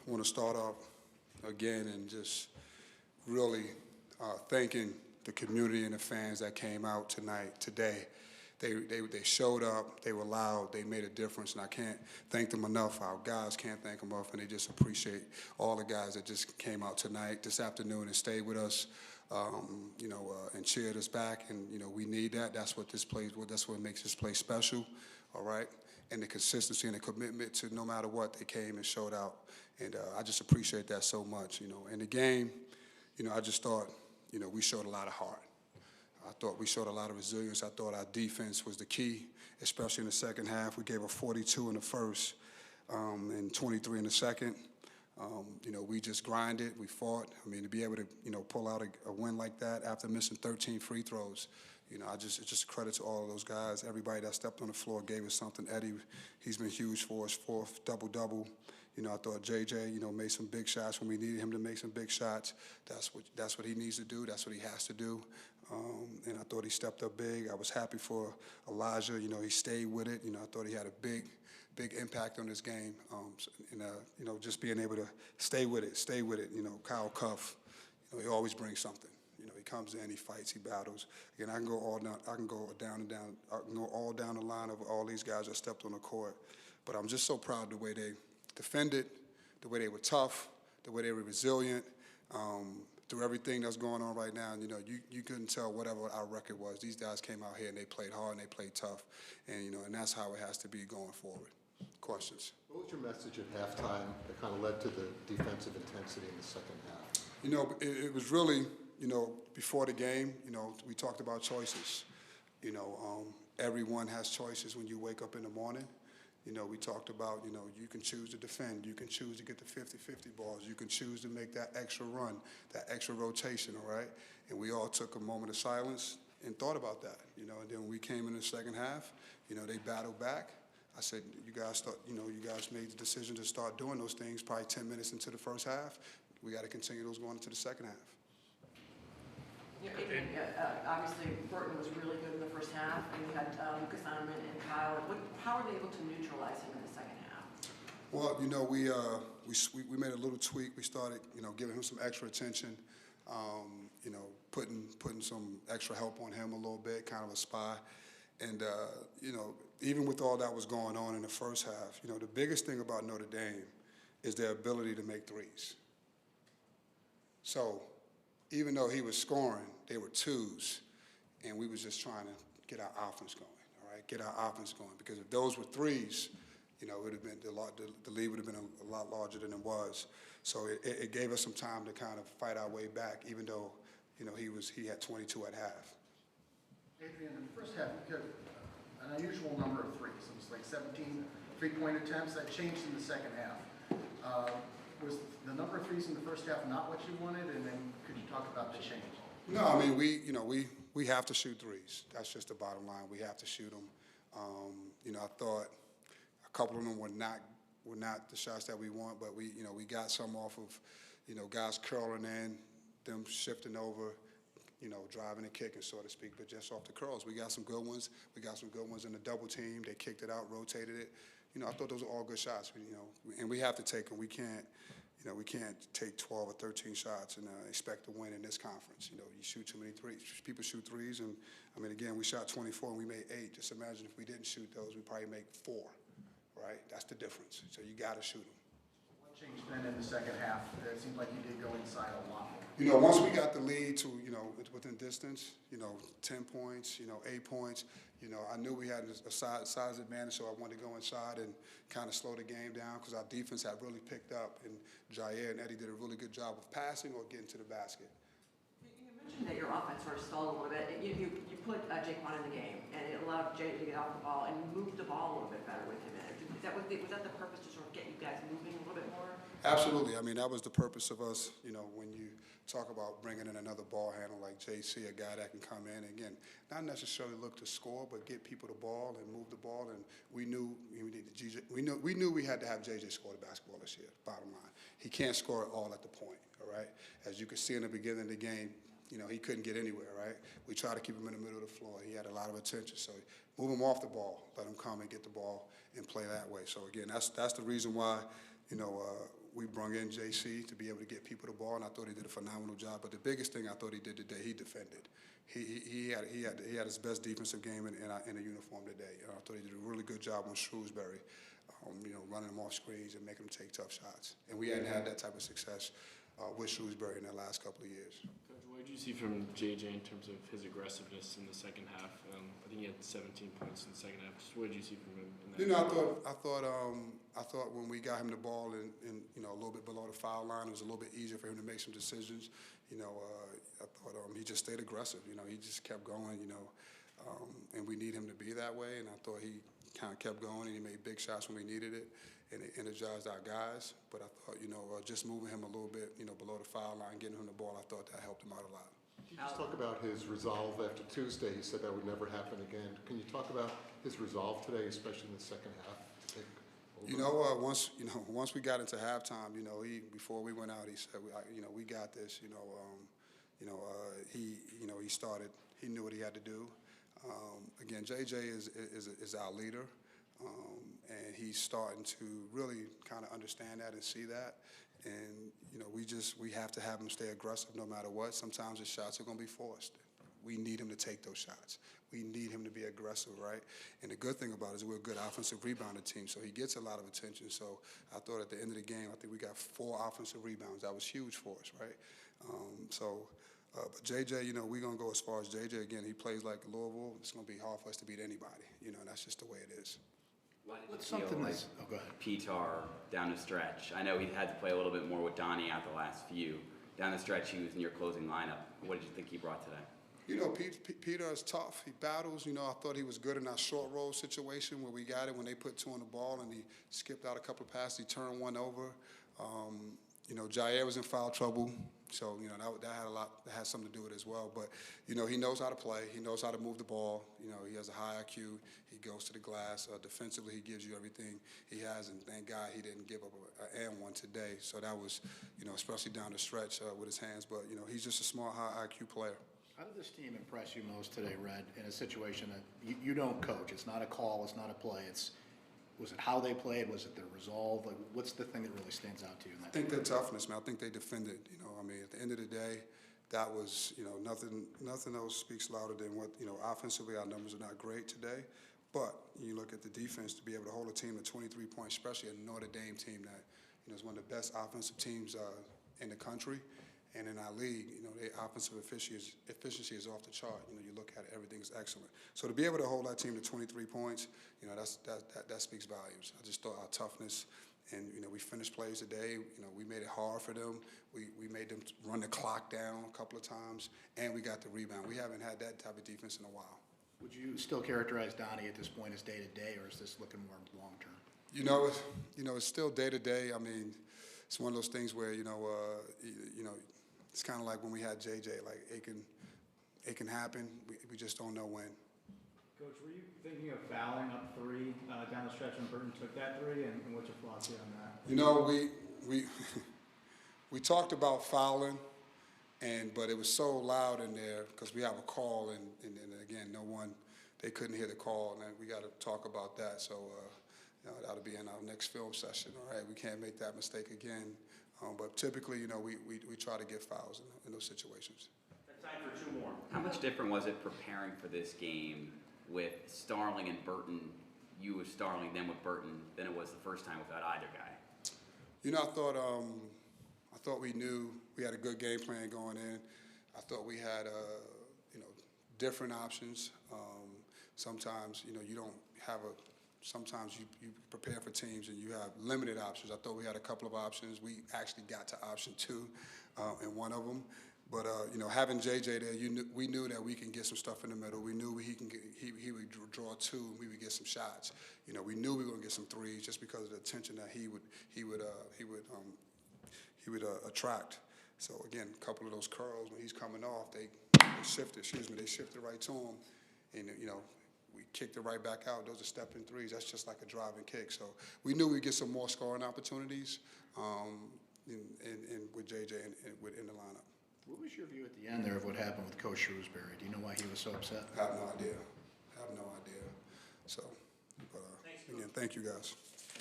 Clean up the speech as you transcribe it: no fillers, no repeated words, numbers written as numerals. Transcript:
want to start off again and just really thanking the community and the fans that came out today. They showed up, they were loud, they made a difference, and I can't thank them enough. Our guys can't thank them enough, and they just appreciate all the guys that just came out tonight, this afternoon, and stayed with us, and cheered us back. And we need that. That's what this place. That's what makes this place special. All right, and the consistency and the commitment to no matter what, they came and showed out, and I just appreciate that so much. In the game, I just thought, we showed a lot of heart. I thought we showed a lot of resilience. I thought our defense was the key, especially in the second half. We gave a 42 in the first and 23 in the second. We just grinded. We fought. I mean, to be able to, pull out a win like that after missing 13 free throws, it's just a credit to all of those guys. Everybody that stepped on the floor gave us something. Eddie, he's been huge for us, fourth double-double. I thought JJ, made some big shots when we needed him to make some big shots. That's what he needs to do. That's what he has to do. And I thought he stepped up big. I was happy for Elijah. He stayed with it. I thought he had a big impact on this game. Just being able to stay with it. Kyle Cuff, he always brings something. He comes in, he fights, he battles. Again, I can go all down the line of all these guys that stepped on the court. But I'm just so proud of the way they defended, the way they were tough, the way they were resilient. Through everything that's going on right now, you couldn't tell whatever our record was. These guys came out here and they played hard and they played tough, and and that's how it has to be going forward. Questions? What was your message at halftime that kind of led to the defensive intensity in the second half? It was really, before the game, we talked about choices. Everyone has choices when you wake up in the morning. We talked about, you can choose to defend. You can choose to get the 50-50 balls. You can choose to make that extra run, that extra rotation, all right? And we all took a moment of silence and thought about that, and then when we came in the second half, they battled back. I said, you guys made the decision to start doing those things probably 10 minutes into the first half. We got to continue those going into the second half. Adrian, obviously Burton was really good in the first half, and you had Lucas Sonderman and Kyle. How were they able to neutralize him in the second half? Well, we made a little tweak. We started, giving him some extra attention, putting some extra help on him a little bit, kind of a spy. And, even with all that was going on in the first half, the biggest thing about Notre Dame is their ability to make threes. So even though he was scoring, they were twos, and we was just trying to get our offense going, all right? Get our offense going, because if those were threes, it would have been the lead would have been a lot larger than it was. So it gave us some time to kind of fight our way back, even though, he had 22 at half. Adrian, in the first half, you had an unusual number of threes. It was like 17 three-point attempts. That changed in the second half. Was the number of threes in the first half not what you wanted? And then could you talk about the change? No, I mean, we have to shoot threes. That's just the bottom line. We have to shoot them. I thought a couple of them were not the shots that we want, but we got some off of, guys curling in, them shifting over, driving and kicking, so to speak, but just off the curls. We got some good ones. We got some good ones in the double team. They kicked it out, rotated it. I thought those were all good shots. And we have to take them. We can't take 12 or 13 shots and expect to win in this conference. You shoot too many threes. People shoot threes, and I mean, again, we shot 24 and we made 8. Just imagine if we didn't shoot those, we'd probably make 4. Right? That's the difference. So you got to shoot them. What changed then in the second half? It seemed like you did go inside a lot more. Once we got the lead to, within distance, 10 points, 8 points, I knew we had a size advantage, so I wanted to go inside and kind of slow the game down, because our defense had really picked up, and Jair and Eddie did a really good job of passing or getting to the basket. You mentioned that your offense sort of stalled a little bit. You put Jaquan in the game, and it allowed Jay to get off the ball and move the ball a little bit better with him in it. Was that the purpose, to sort of get you guys moving a little bit more? Absolutely. I mean, that was the purpose of us, when you talk about bringing in another ball handler like JC, a guy that can come in, again, not necessarily look to score, but get people the ball and move the ball. And we knew we had to have JJ score the basketball this year, bottom line. He can't score it all at the point, all right? As you could see in the beginning of the game, he couldn't get anywhere, right? We tried to keep him in the middle of the floor. He had a lot of attention. So move him off the ball, let him come and get the ball and play that way. So, again, that's the reason why, we brung in JC to be able to get people the ball, and I thought he did a phenomenal job. But the biggest thing I thought he did today, he defended. He had his best defensive game in a uniform today. I thought he did a really good job on Shrewsbury, running him off screens and making him take tough shots. And we hadn't had that type of success with Shrewsbury in the last couple of years. Coach, what did you see from JJ in terms of his aggressiveness in the second half? I think he had 17 points in the second half. Just what did you see from him in that? I thought when we got him the ball in a little bit below the foul line, it was a little bit easier for him to make some decisions. I thought he just stayed aggressive. He just kept going. And we need him to be that way. And I thought he kind of kept going, and he made big shots when we needed it, and it energized our guys. But I thought, just moving him a little bit, below the foul line, getting him the ball, I thought that helped him out a lot. Can you just talk about his resolve after Tuesday? He said that would never happen again. Can you talk about his resolve today, especially in the second half? Once we got into halftime, before we went out, he said, we got this. He started. He knew what he had to do. Again, JJ is our leader, and he's starting to really kind of understand that and see that. And we have to have him stay aggressive no matter what. Sometimes his shots are going to be forced. We need him to take those shots. We need him to be aggressive, right? And the good thing about it is we're a good offensive rebounding team, so he gets a lot of attention. So I thought at the end of the game, I think we got 4 offensive rebounds. That was huge for us, right? But JJ, we're going to go as far as JJ. Again, he plays like Louisville. It's going to be hard for us to beat anybody. And that's just the way it is. What's something like PETR down the stretch? I know he had to play a little bit more with Donnie out the last few. Down the stretch, he was in your closing lineup. What did you think he brought today? Peter is tough. He battles. I thought he was good in our short roll situation where we got it when they put 2 on the ball and he skipped out a couple of passes. He turned 1 over. Jair was in foul trouble, so that had a lot. That had something to do with it as well. But he knows how to play. He knows how to move the ball. He has a high IQ. He goes to the glass. Defensively, he gives you everything he has, and thank God he didn't give up an and one today. So that was, especially down the stretch with his hands. But he's just a smart, high IQ player. How did this team impress you most today, Red, in a situation that you don't coach? It's not a call, it's not a play. Was it how they played? Was it their resolve? Like, what's the thing that really stands out to you in that? I think their toughness, man. I think they defended. At the end of the day, that was, nothing else speaks louder than what, offensively our numbers are not great today. But you look at the defense to be able to hold a team to 23 points, especially a Notre Dame team that, is one of the best offensive teams in the country. And in our league, their offensive efficiency is off the chart. You look at it, everything's excellent. So to be able to hold that team to 23 points, that speaks volumes. I just thought our toughness, and we finished plays today. We made it hard for them. We made them run the clock down a couple of times, and we got the rebound. We haven't had that type of defense in a while. Would you still characterize Donnie at this point as day-to-day, or is this looking more long-term? It's still day-to-day. It's one of those things where, it's kind of like when we had JJ. Like, it can happen. We just don't know when. Coach, were you thinking of fouling up 3 down the stretch when Burton took that 3, and what's your philosophy on that? We talked about fouling, but it was so loud in there because we have a call, and again, they couldn't hear the call, and we got to talk about that. So that'll be in our next film session. All right, we can't make that mistake again. But typically, we try to get fouls in those situations. Time for 2 more. How much different was it preparing for this game with Starling and Burton, you with Starling, then with Burton, than it was the first time without either guy? I thought we knew we had a good game plan going in. I thought we had, different options. Sometimes, you don't have sometimes you prepare for teams and you have limited options. I thought we had a couple of options. We actually got to option 2 in one of them. But having JJ there, we knew that we can get some stuff in the middle. We knew he would draw 2 and we would get some shots. We knew we were going to get some threes just because of the attention that he would attract. So again, a couple of those curls when he's coming off, they shifted. They shifted right to him, and we kicked it right back out. Those are stepping threes. That's just like a driving kick. So we knew we'd get some more scoring opportunities with JJ in the lineup. What was your view at the end there of what happened with Coach Shrewsbury? Do you know why he was so upset? I have no idea. So, again, thank you guys.